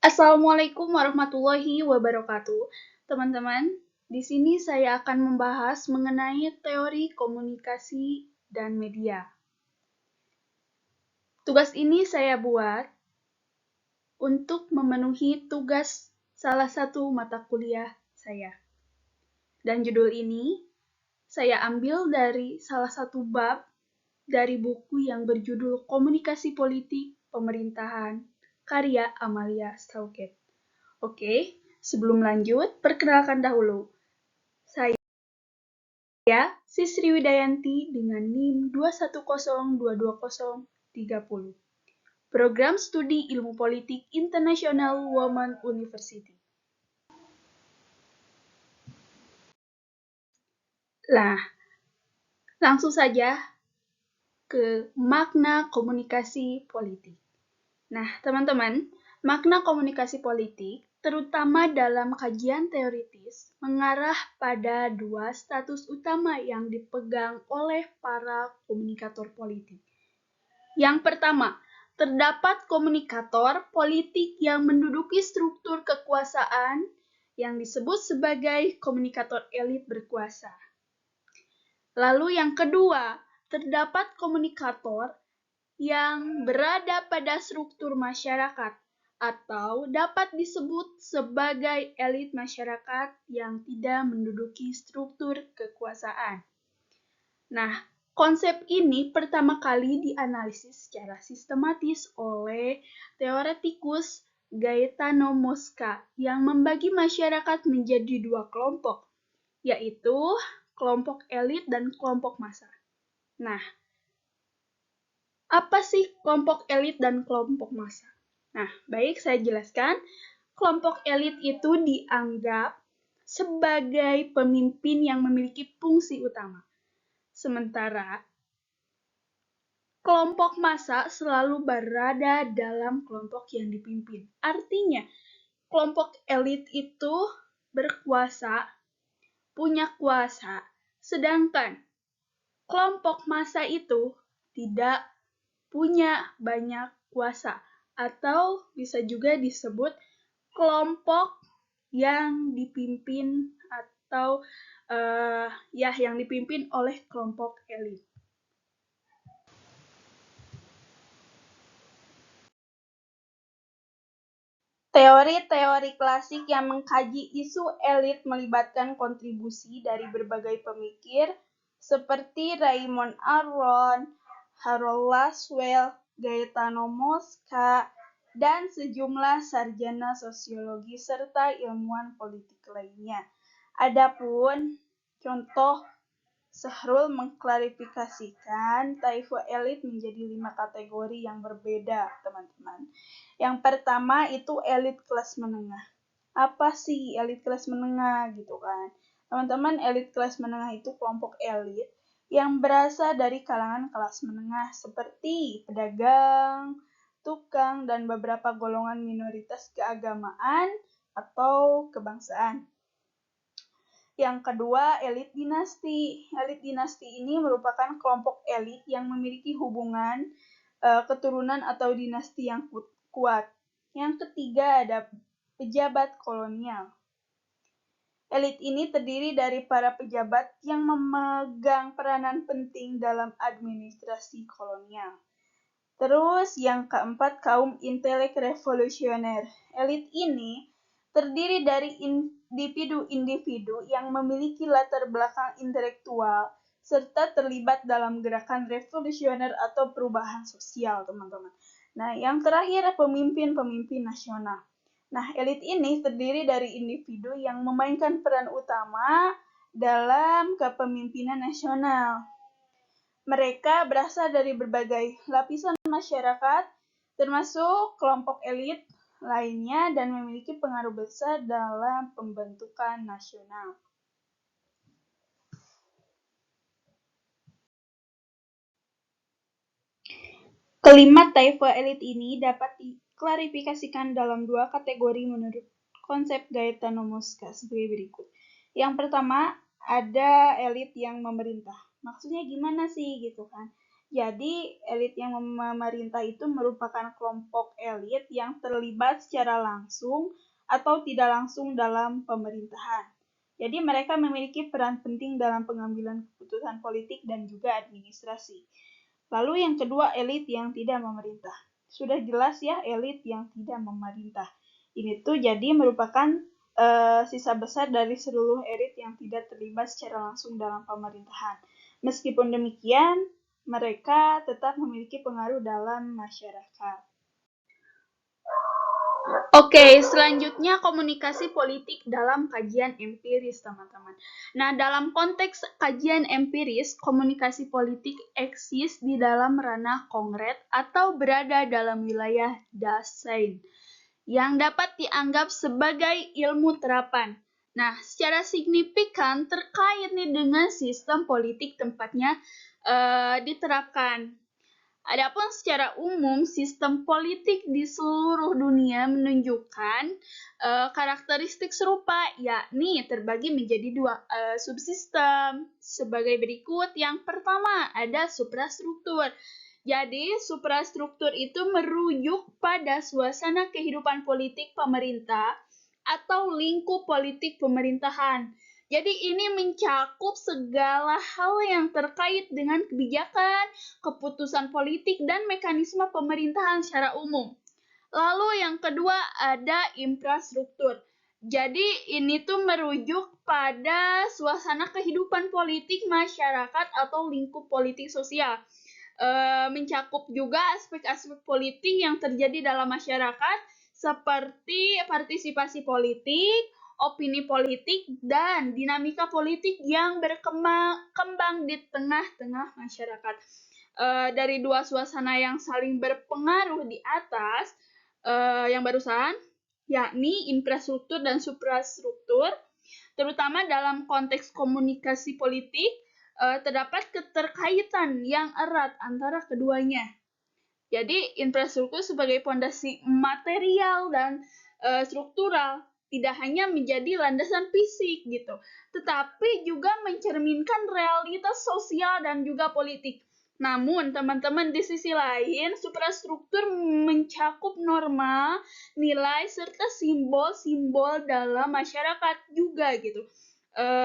Assalamualaikum warahmatullahi wabarakatuh. Teman-teman, di sini saya akan membahas mengenai teori komunikasi dan media. Tugas ini saya buat untuk memenuhi tugas salah satu mata kuliah saya. Dan judul ini saya ambil dari salah satu bab dari buku yang berjudul Komunikasi Politik Pemerintahan, karya Amalia Strawcat. Oke, sebelum lanjut, perkenalkan dahulu. Saya Sisri Widayanti dengan NIM 210222030. Program Studi Ilmu Politik International Women University. Nah, langsung saja ke makna komunikasi politik. Nah, teman-teman, makna komunikasi politik, terutama dalam kajian teoritis, mengarah pada dua status utama yang dipegang oleh para komunikator politik. Yang pertama, terdapat komunikator politik yang menduduki struktur kekuasaan yang disebut sebagai komunikator elit berkuasa. Lalu yang kedua, terdapat komunikator yang berada pada struktur masyarakat atau dapat disebut sebagai elit masyarakat yang tidak menduduki struktur kekuasaan. Nah, konsep ini pertama kali dianalisis secara sistematis oleh teoretikus Gaetano Mosca yang membagi masyarakat menjadi dua kelompok, yaitu kelompok elit dan kelompok massa. Nah, apa sih kelompok elit dan kelompok massa? Nah, baik saya jelaskan. Kelompok elit itu dianggap sebagai pemimpin yang memiliki fungsi utama. Sementara kelompok massa selalu berada dalam kelompok yang dipimpin. Artinya, kelompok elit itu berkuasa, punya kuasa, sedangkan kelompok massa itu tidak punya banyak kuasa, atau bisa juga disebut kelompok yang dipimpin atau yang dipimpin oleh kelompok elit. Teori-teori klasik yang mengkaji isu elit melibatkan kontribusi dari berbagai pemikir seperti Raymond Aron, Harold Laswell, Gaetano Mosca, dan sejumlah sarjana sosiologi serta ilmuwan politik lainnya. Adapun contoh Sahrul mengklarifikasikan typo elit menjadi 5 kategori yang berbeda, teman-teman. Yang pertama itu elit kelas menengah. Apa sih elit kelas menengah gitu kan? Teman-teman, elit kelas menengah itu kelompok elit yang berasal dari kalangan kelas menengah seperti pedagang, tukang, dan beberapa golongan minoritas keagamaan atau kebangsaan. Yang kedua, elit dinasti. Elit dinasti ini merupakan kelompok elit yang memiliki hubungan keturunan atau dinasti yang kuat. Yang ketiga ada pejabat kolonial. Elit ini terdiri dari para pejabat yang memegang peranan penting dalam administrasi kolonial. Terus yang keempat, kaum intelek revolusioner. Elit ini terdiri dari individu-individu yang memiliki latar belakang intelektual serta terlibat dalam gerakan revolusioner atau perubahan sosial, teman-teman. Nah, yang terakhir, pemimpin-pemimpin nasional. Nah, elit ini terdiri dari individu yang memainkan peran utama dalam kepemimpinan nasional. Mereka berasal dari berbagai lapisan masyarakat, termasuk kelompok elit lainnya, dan memiliki pengaruh besar dalam pembentukan nasional. Kelima type elit ini dapat diklarifikasikan dalam dua kategori menurut konsep Gaetano Mosca sebagai berikut. Yang pertama, ada elit yang memerintah. Maksudnya gimana sih gitu kan? Jadi, elit yang memerintah itu merupakan kelompok elit yang terlibat secara langsung atau tidak langsung dalam pemerintahan. Jadi, mereka memiliki peran penting dalam pengambilan keputusan politik dan juga administrasi. Lalu yang kedua, elit yang tidak memerintah. Sudah jelas ya, elit yang tidak memerintah. Ini tuh jadi merupakan sisa besar dari seluruh elit yang tidak terlibat secara langsung dalam pemerintahan. Meskipun demikian, mereka tetap memiliki pengaruh dalam masyarakat. Oke, selanjutnya komunikasi politik dalam kajian empiris, teman-teman. Nah, dalam konteks kajian empiris, komunikasi politik eksis di dalam ranah konkret atau berada dalam wilayah dasein yang dapat dianggap sebagai ilmu terapan. Nah, secara signifikan terkait nih dengan sistem politik tempatnya diterapkan. Adapun secara umum, sistem politik di seluruh dunia menunjukkan karakteristik serupa, yakni terbagi menjadi dua subsistem sebagai berikut. Yang pertama, ada suprastruktur. Jadi, suprastruktur itu merujuk pada suasana kehidupan politik pemerintah atau lingkup politik pemerintahan. Jadi ini mencakup segala hal yang terkait dengan kebijakan, keputusan politik, dan mekanisme pemerintahan secara umum. Lalu yang kedua ada infrastruktur. Jadi ini tuh merujuk pada suasana kehidupan politik masyarakat atau lingkup politik sosial. Mencakup juga aspek-aspek politik yang terjadi dalam masyarakat seperti partisipasi politik, opini politik, dan dinamika politik yang berkembang di tengah-tengah masyarakat. Dari dua suasana yang saling berpengaruh di atas, yang barusan, yakni infrastruktur dan suprastruktur, terutama dalam konteks komunikasi politik, terdapat keterkaitan yang erat antara keduanya. Jadi, infrastruktur sebagai fondasi material dan struktural tidak hanya menjadi landasan fisik gitu, tetapi juga mencerminkan realitas sosial dan juga politik. Namun, teman-teman, di sisi lain, suprastruktur mencakup norma, nilai, serta simbol-simbol dalam masyarakat juga gitu.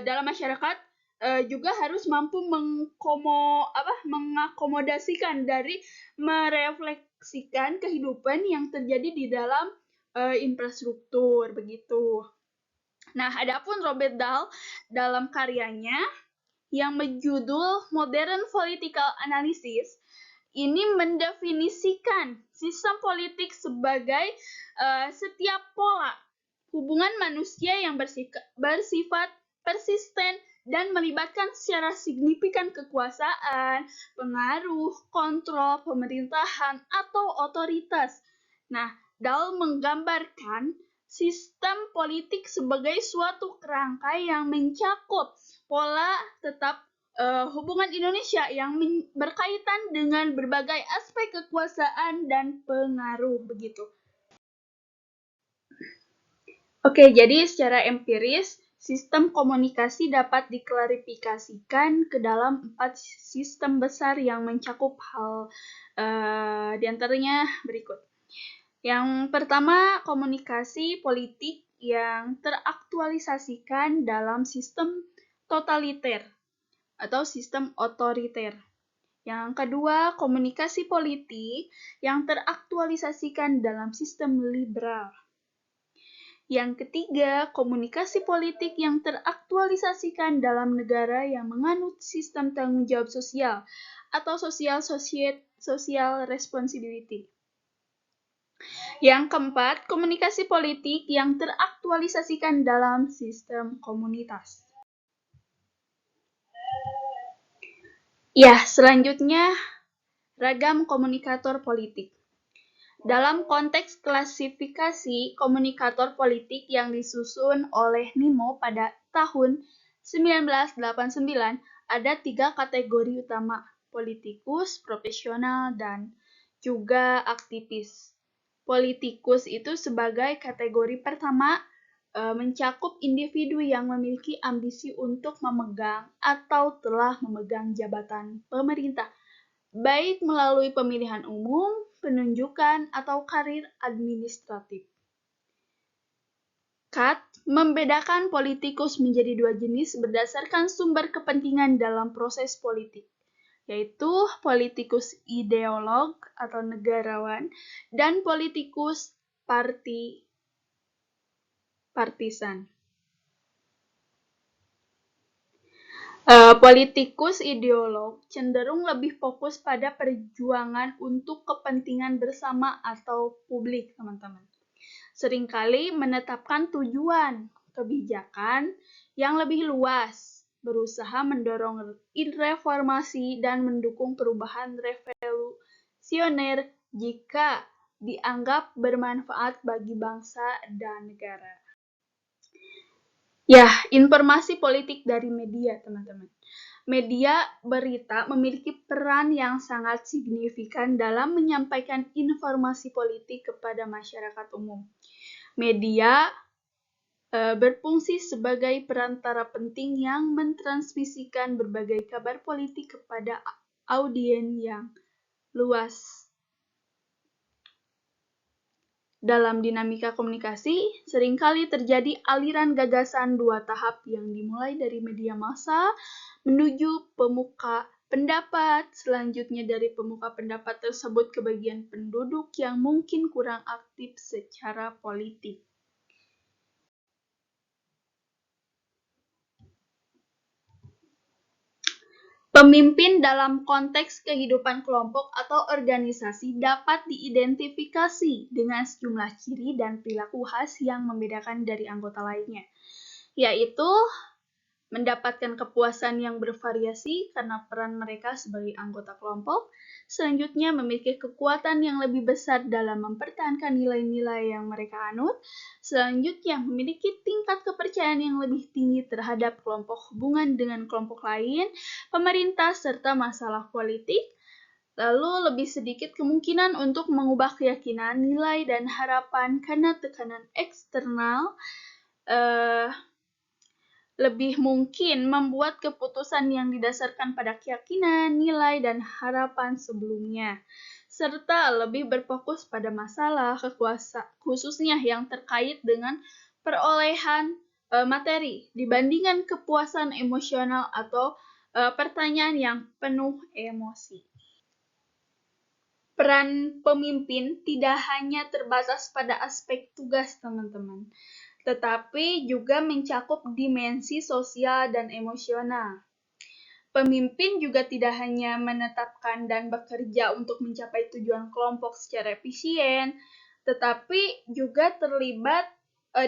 Dalam masyarakat juga harus mampu mengakomodasikan dari merefleksikan kehidupan yang terjadi di dalam infrastruktur begitu. Nah, adapun Robert Dahl dalam karyanya yang berjudul Modern Political Analysis ini mendefinisikan sistem politik sebagai setiap pola hubungan manusia yang bersifat persisten dan melibatkan secara signifikan kekuasaan, pengaruh, kontrol, pemerintahan, atau otoritas. Nah, Dahl menggambarkan sistem politik sebagai suatu kerangka yang mencakup pola tetap hubungan Indonesia yang berkaitan dengan berbagai aspek kekuasaan dan pengaruh begitu. Oke, jadi secara empiris, sistem komunikasi dapat diklarifikasikan ke dalam 4 sistem besar yang mencakup hal diantaranya berikut. Yang pertama, komunikasi politik yang teraktualisasikan dalam sistem totaliter atau sistem otoriter. Yang kedua, komunikasi politik yang teraktualisasikan dalam sistem liberal. Yang ketiga, komunikasi politik yang teraktualisasikan dalam negara yang menganut sistem tanggung jawab sosial atau social responsibility. Yang keempat, komunikasi politik yang teraktualisasikan dalam sistem komunitas. Ya, selanjutnya ragam komunikator politik. Dalam konteks klasifikasi komunikator politik yang disusun oleh Nimo pada tahun 1989, ada 3 kategori utama, politikus, profesional, dan juga aktivis. Politikus itu sebagai kategori pertama mencakup individu yang memiliki ambisi untuk memegang atau telah memegang jabatan pemerintah. baik melalui pemilihan umum, penunjukan, atau karir administratif. Kat membedakan politikus menjadi dua jenis berdasarkan sumber kepentingan dalam proses politik, yaitu politikus ideolog atau negarawan dan politikus partisan. Politikus ideolog cenderung lebih fokus pada perjuangan untuk kepentingan bersama atau publik, teman-teman. Seringkali menetapkan tujuan kebijakan yang lebih luas, berusaha mendorong reformasi dan mendukung perubahan revolusioner jika dianggap bermanfaat bagi bangsa dan negara. Ya, informasi politik dari media, teman-teman. Media berita memiliki peran yang sangat signifikan dalam menyampaikan informasi politik kepada masyarakat umum. Media berfungsi sebagai perantara penting yang mentransmisikan berbagai kabar politik kepada audiens yang luas. Dalam dinamika komunikasi, seringkali terjadi aliran gagasan dua tahap yang dimulai dari media massa menuju pemuka pendapat, selanjutnya dari pemuka pendapat tersebut ke bagian penduduk yang mungkin kurang aktif secara politik. Pemimpin dalam konteks kehidupan kelompok atau organisasi dapat diidentifikasi dengan sejumlah ciri dan perilaku khas yang membedakan dari anggota lainnya, yaitu mendapatkan kepuasan yang bervariasi karena peran mereka sebagai anggota kelompok, selanjutnya memiliki kekuatan yang lebih besar dalam mempertahankan nilai-nilai yang mereka anut, selanjutnya memiliki tingkat kepercayaan yang lebih tinggi terhadap kelompok, hubungan dengan kelompok lain, pemerintah, serta masalah politik, lalu lebih sedikit kemungkinan untuk mengubah keyakinan, nilai, dan harapan karena tekanan eksternal, lebih mungkin membuat keputusan yang didasarkan pada keyakinan, nilai, dan harapan sebelumnya, serta lebih berfokus pada masalah khususnya yang terkait dengan perolehan materi dibandingkan kepuasan emosional atau pertanyaan yang penuh emosi. Peran pemimpin tidak hanya terbatas pada aspek tugas, teman-teman, tetapi juga mencakup dimensi sosial dan emosional. Pemimpin juga tidak hanya menetapkan dan bekerja untuk mencapai tujuan kelompok secara efisien, tetapi juga terlibat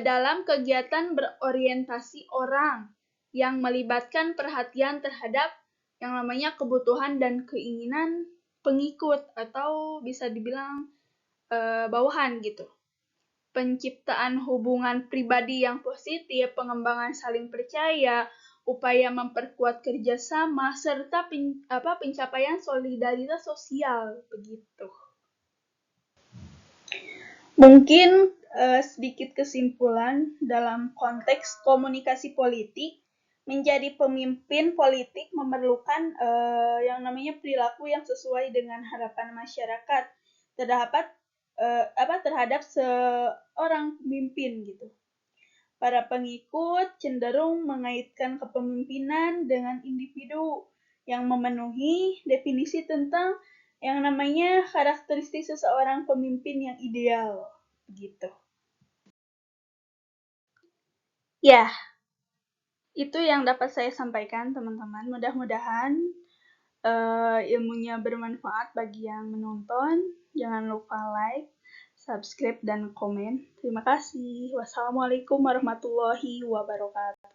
dalam kegiatan berorientasi orang yang melibatkan perhatian terhadap yang namanya kebutuhan dan keinginan pengikut atau bisa dibilang bawahan gitu. Penciptaan hubungan pribadi yang positif, pengembangan saling percaya, upaya memperkuat kerjasama, serta pencapaian solidaritas sosial begitu. Mungkin sedikit kesimpulan dalam konteks komunikasi politik, menjadi pemimpin politik memerlukan yang namanya perilaku yang sesuai dengan harapan masyarakat terhadap seorang pemimpin gitu. Para pengikut cenderung mengaitkan kepemimpinan dengan individu yang memenuhi definisi tentang yang namanya karakteristik seseorang pemimpin yang ideal gitu. Ya, itu yang dapat saya sampaikan, teman-teman. Mudah-mudahan ilmunya bermanfaat bagi yang menonton. Jangan lupa like, subscribe, dan komen. Terima kasih. Wassalamualaikum warahmatullahi wabarakatuh.